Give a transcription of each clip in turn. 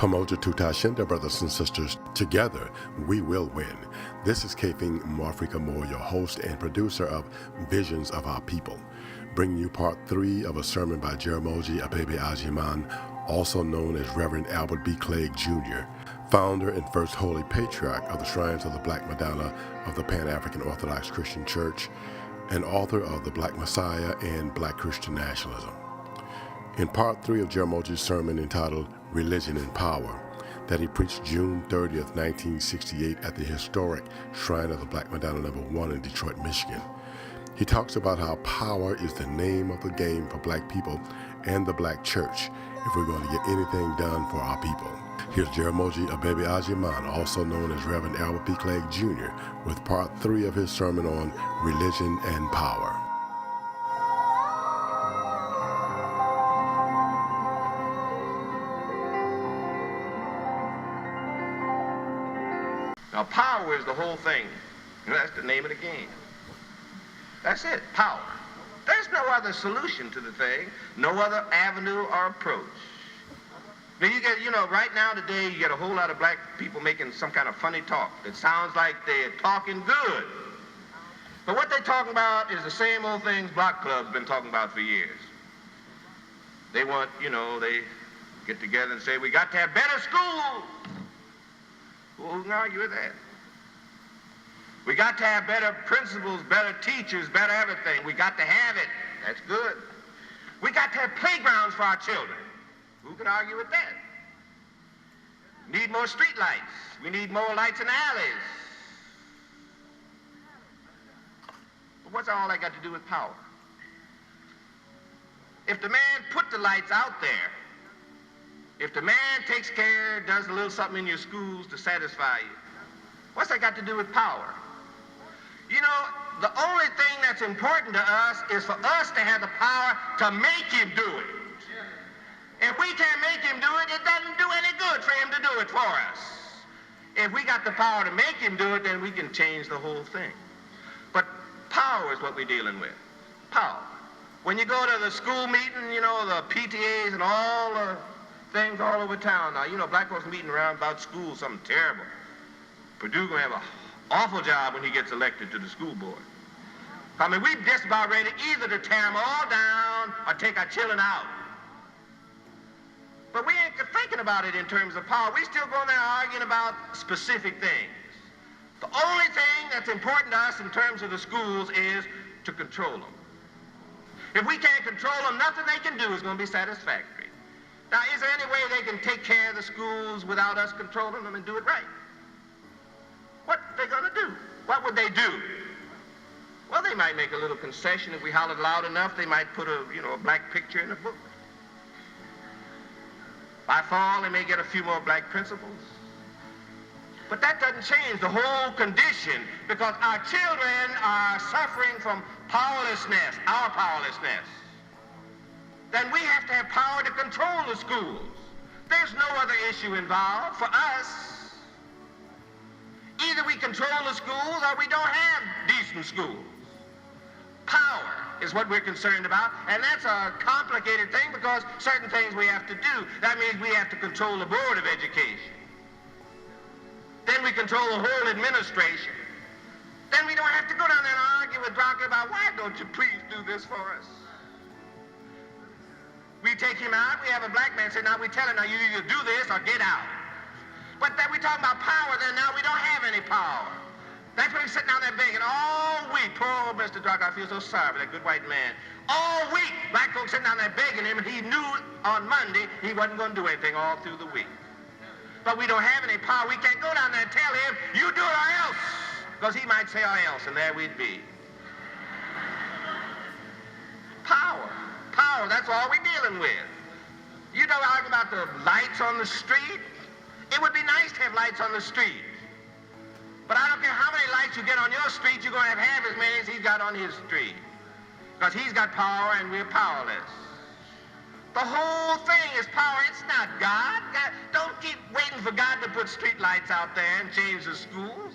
Pamoja Tutashinda, brothers and sisters. Together, we will win. This is Kafing Mwafrika Moore, your host and producer of Visions of Our People, bringing you part 3 of a sermon by Jaramogi Abebe Ageyman, also known as Reverend Albert B. Cleage Jr., founder and first holy patriarch of the Shrines of the Black Madonna of the Pan-African Orthodox Christian Church, and author of The Black Messiah and Black Christian Nationalism. In part 3 of Jaramogi's sermon entitled Religion and Power, that he preached June 30th, 1968 at the historic Shrine of the Black Madonna No. 1 in Detroit, Michigan, he talks about how power is the name of the game for black people and the black church if we're going to get anything done for our people. Here's Jaramogi Abebe Ageyman, also known as Reverend Albert B. Cleage Jr., with part 3 of his sermon on Religion and Power. Now, power is the whole thing. That's the name of the game. That's it, power. There's no other solution to the thing, no other avenue or approach. Now, right now today, you get a whole lot of black people making some kind of funny talk that sounds like they're talking good. But what they're talking about is the same old things block clubs been talking about for years. They want, they get together and say, we got to have better schools. Well, who can argue with that? We got to have better principals, better teachers, better everything. We got to have it. That's good. We got to have playgrounds for our children. Who can argue with that? We need more street lights. We need more lights in alleys. But what's all that got to do with power? If the man put the lights out there, if the man takes care, does a little something in your schools to satisfy you, what's that got to do with power? The only thing that's important to us is for us to have the power to make him do it. If we can't make him do it, it doesn't do any good for him to do it for us. If we got the power to make him do it, then we can change the whole thing. But power is what we're dealing with. Power. When you go to the school meeting, the PTAs and all the things all over town. Now, black folks meeting around about school, something terrible. Purdue gonna have an awful job when he gets elected to the school board. We're just about ready either to tear them all down or take our children out. But we ain't thinking about it in terms of power. We still going there arguing about specific things. The only thing that's important to us in terms of the schools is to control them. If we can't control them, nothing they can do is going to be satisfactory. Now, is there any way they can take care of the schools without us controlling them and do it right? What are they going to do? What would they do? Well, they might make a little concession. If we hollered loud enough, they might put a black picture in the book. By fall, they may get a few more black principals. But that doesn't change the whole condition, because our children are suffering from powerlessness, our powerlessness. Then we have to have power to control the schools. There's no other issue involved for us. Either we control the schools or we don't have decent schools. Power is what we're concerned about, and that's a complicated thing because certain things we have to do. That means we have to control the Board of Education. Then we control the whole administration. Then we don't have to go down there and argue with Brocky about, why don't you please do this for us? We take him out, we have a black man say, now we tell him, now you either do this or get out. But then we talk about power, then now we don't have any power. That's when he's sitting down there begging all week. Poor old Mr. Drucker, I feel so sorry for that good white man. All week, black folks sitting down there begging him, and he knew on Monday he wasn't going to do anything all through the week. But we don't have any power. We can't go down there and tell him, you do it or else. Because he might say or else, and there we'd be. Power. Power, that's all we're dealing with. You don't argue about the lights on the street. It would be nice to have lights on the street. But I don't care how many lights you get on your street, you're going to have half as many as he's got on his street. Because he's got power and we're powerless. The whole thing is power. It's not God. Don't keep waiting for God to put street lights out there and change the schools.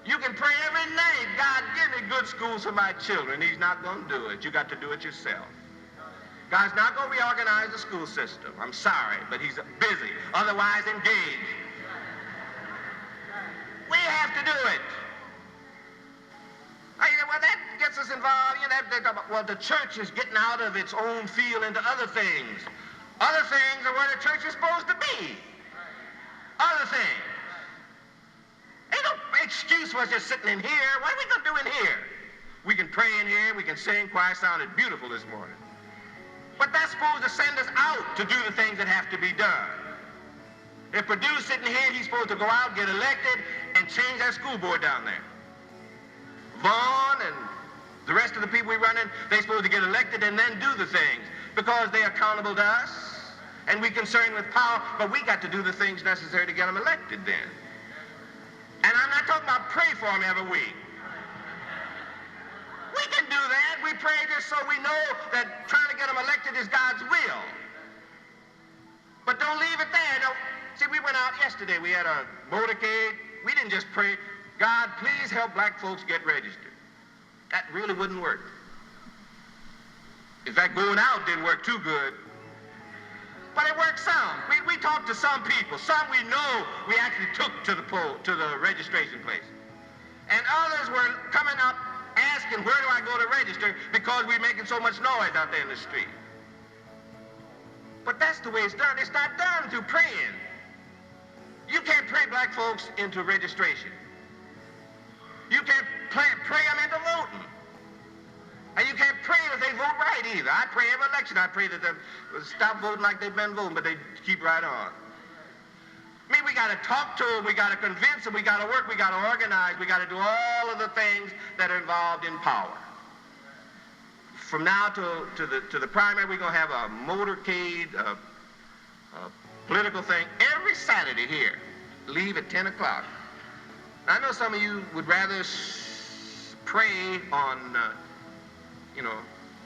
You can pray every night, God, give me good schools for my children. He's not going to do it. You got to do it yourself. God's not going to reorganize the school system. I'm sorry, but he's busy, otherwise engaged. We have to do it. Well, that gets us involved. They talk about, well, the church is getting out of its own field into other things. Other things are where the church is supposed to be. Other things. Ain't no excuse for us just sitting in here. What are we going to do in here? We can pray in here. We can sing. Choir sounded beautiful this morning. But that's supposed to send us out to do the things that have to be done. If Purdue's sitting here, he's supposed to go out, get elected, and change that school board down there. Vaughn and the rest of the people we run in, they're supposed to get elected and then do the things because they're accountable to us and we're concerned with power, but we got to do the things necessary to get them elected then. And I'm not talking about pray for them every week. We can do that. We pray just so we know that trying to get them elected is God's will. But don't leave it there. No. See, we went out yesterday. We had a motorcade. We didn't just pray, God, please help black folks get registered. That really wouldn't work. In fact, going out didn't work too good. But it worked some. We talked to some people. Some we know we actually took to the registration place. And others were coming up asking, where do I go to register? Because we're making so much noise out there in the street. But that's the way it's done. It's not done through praying. You can't pray black folks into registration. You can't pray them into voting. And you can't pray that they vote right either. I pray every election. I pray that they stop voting like they've been voting, but they keep right on. I mean, we got to talk to them. We got to convince them. We got to work. We got to organize. We got to do all of the things that are involved in power. From now to the primary, we're going to have a motorcade, a political thing every Saturday here. Leave at 10 o'clock. I know some of you would rather pray on,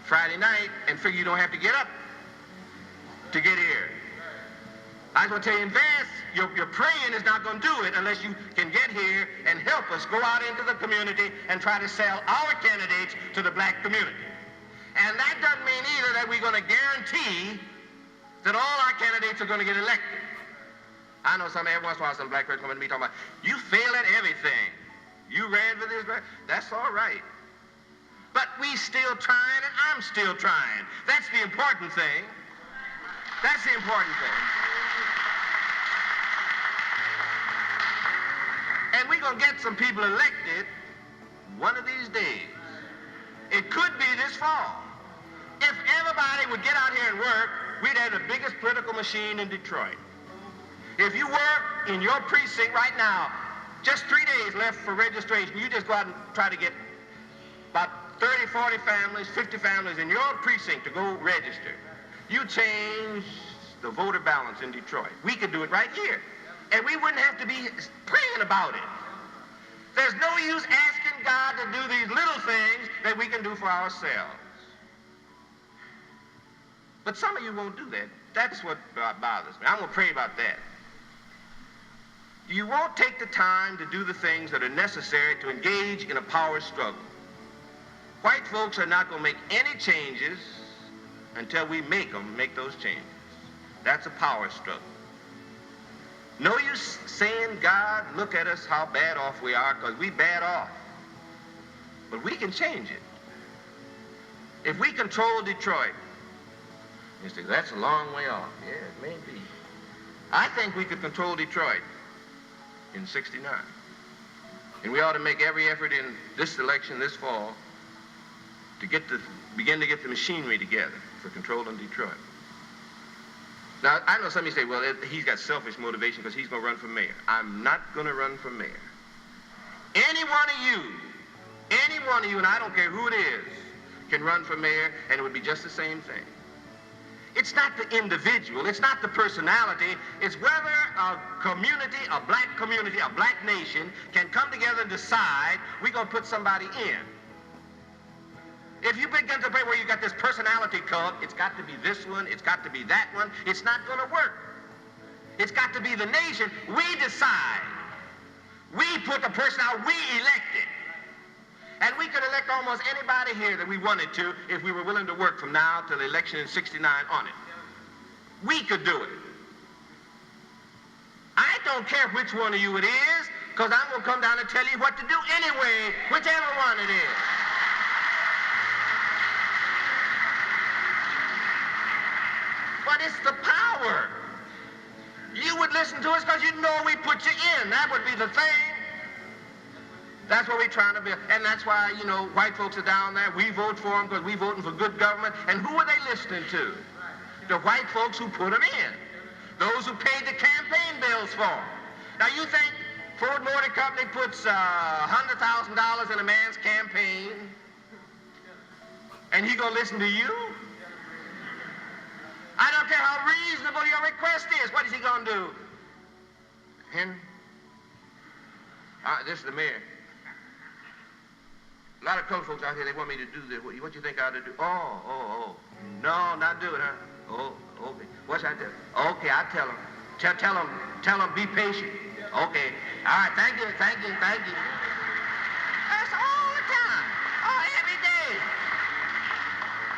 Friday night and figure you don't have to get up to get here. I was going to tell you in advance, your praying is not going to do it unless you can get here and help us go out into the community and try to sell our candidates to the black community. And that doesn't mean either that we're going to guarantee that all our candidates are going to get elected. I know every once in a while some black person come to me talking about, you fail at everything. You ran for this, that's all right. But we still trying and I'm still trying. That's the important thing. That's the important thing. And we're going to get some people elected one of these days. It could be this fall. If everybody would get out here and work, we'd have the biggest political machine in Detroit. If you work in your precinct right now, just 3 days left for registration, you just go out and try to get about 30, 40 families, 50 families in your precinct to go register. You change the voter balance in Detroit. We could do it right here. And we wouldn't have to be praying about it. There's no use asking God to do these little things that we can do for ourselves. But some of you won't do that. That's what bothers me. I'm going to pray about that. You won't take the time to do the things that are necessary to engage in a power struggle. White folks are not going to make any changes until we make them make those changes. That's a power struggle. No use saying, God, look at us, how bad off we are, because we bad off. But we can change it. If we control Detroit, you say, that's a long way off. Yeah, it may be. I think we could control Detroit in '69. And we ought to make every effort in this election, this fall, to begin to get the machinery together for controlling Detroit. Now, I know some of you say, well, he's got selfish motivation because he's going to run for mayor. I'm not going to run for mayor. Any one of you, and I don't care who it is, can run for mayor, and it would be just the same thing. It's not the individual, it's not the personality, it's whether a community, a black nation, can come together and decide we're going to put somebody in. If you begin to pray where you got this personality cult, it's got to be this one, it's got to be that one, it's not going to work. It's got to be the nation. We decide. We put the person out, we elect it. And we could elect almost anybody here that we wanted to if we were willing to work from now till the election in '69 on it. We could do it. I don't care which one of you it is, because I'm going to come down and tell you what to do anyway, whichever one it is. But it's the power. You would listen to us because you know we put you in. That would be the thing. That's what we're trying to build. And that's why, you know, white folks are down there. We vote for them because we're voting for good government. And who are they listening to? The white folks who put them in. Those who paid the campaign bills for them. Now, you think Ford Motor Company puts $100,000 in a man's campaign and he gonna listen to you? I don't care how reasonable your request is. What is he gonna do? Henry? This is the mayor. A lot of colored folks out here, they want me to do this. What you think I ought to do? Oh. No, not do it, huh? Oh, okay. What should I do? Okay, I'll tell them. Tell them, be patient. Okay. All right, thank you. That's all the time. Every day.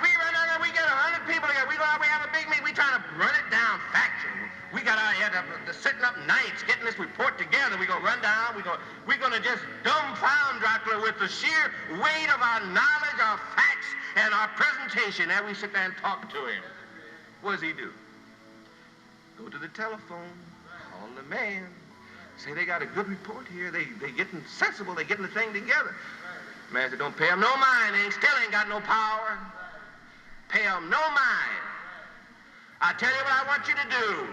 We run out there, we get 100 people here. We go out, we have a big meeting. We trying to run it down factual. We got out here sitting up nights, getting this report together. We're going to run down. We're going to just dumbfound Dracula with the sheer weight of our knowledge, our facts, and our presentation. And we sit there and talk to him. What does he do? Go to the telephone, call the man, say they got a good report here. They getting sensible. They getting the thing together. Man said, don't pay them no mind. They still ain't got no power. Pay them no mind. I tell you what I want you to do.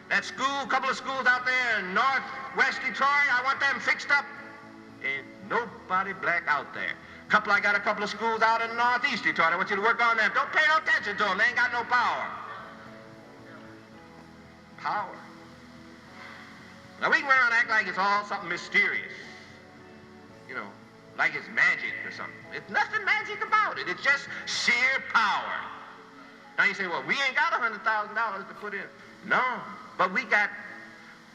That school, couple of schools out there in northwest Detroit, I want them fixed up. Ain't nobody black out there. I got a couple of schools out in northeast Detroit. I want you to work on them. Don't pay no attention to them. They ain't got no power. Power. Now we can run around and act like it's all something mysterious. You know, like it's magic or something. It's nothing magic about it. It's just sheer power. Now you say, well, we ain't got $100,000 to put in. No, but we got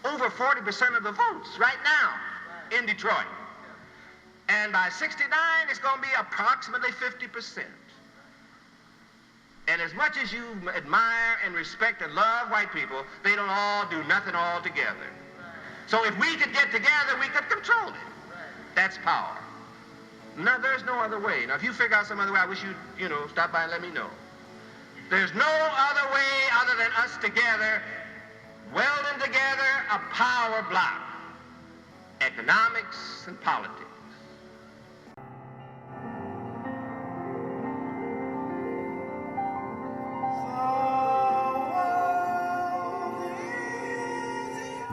over 40% of the votes right now in Detroit. And by '69, it's going to be approximately 50%. And as much as you admire and respect and love white people, they don't all do nothing all together. So if we could get together, we could control it. That's power. Now, there's no other way. Now, if you figure out some other way, I wish you'd, stop by and let me know. There's no other way other than us together, welding together a power block. Economics and politics.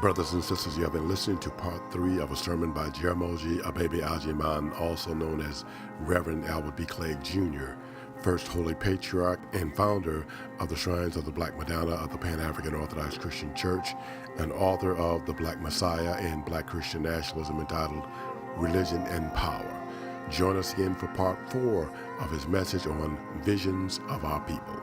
Brothers and sisters, you have been listening to part 3 of a sermon by Jaramogi Abebe Ageyman, also known as Reverend Albert B. Cleage Jr., First Holy Patriarch and founder of the Shrines of the Black Madonna of the Pan-African Orthodox Christian Church, and author of The Black Messiah and Black Christian Nationalism, entitled Religion and Power. Join us again for part 4 of his message on Visions of Our People.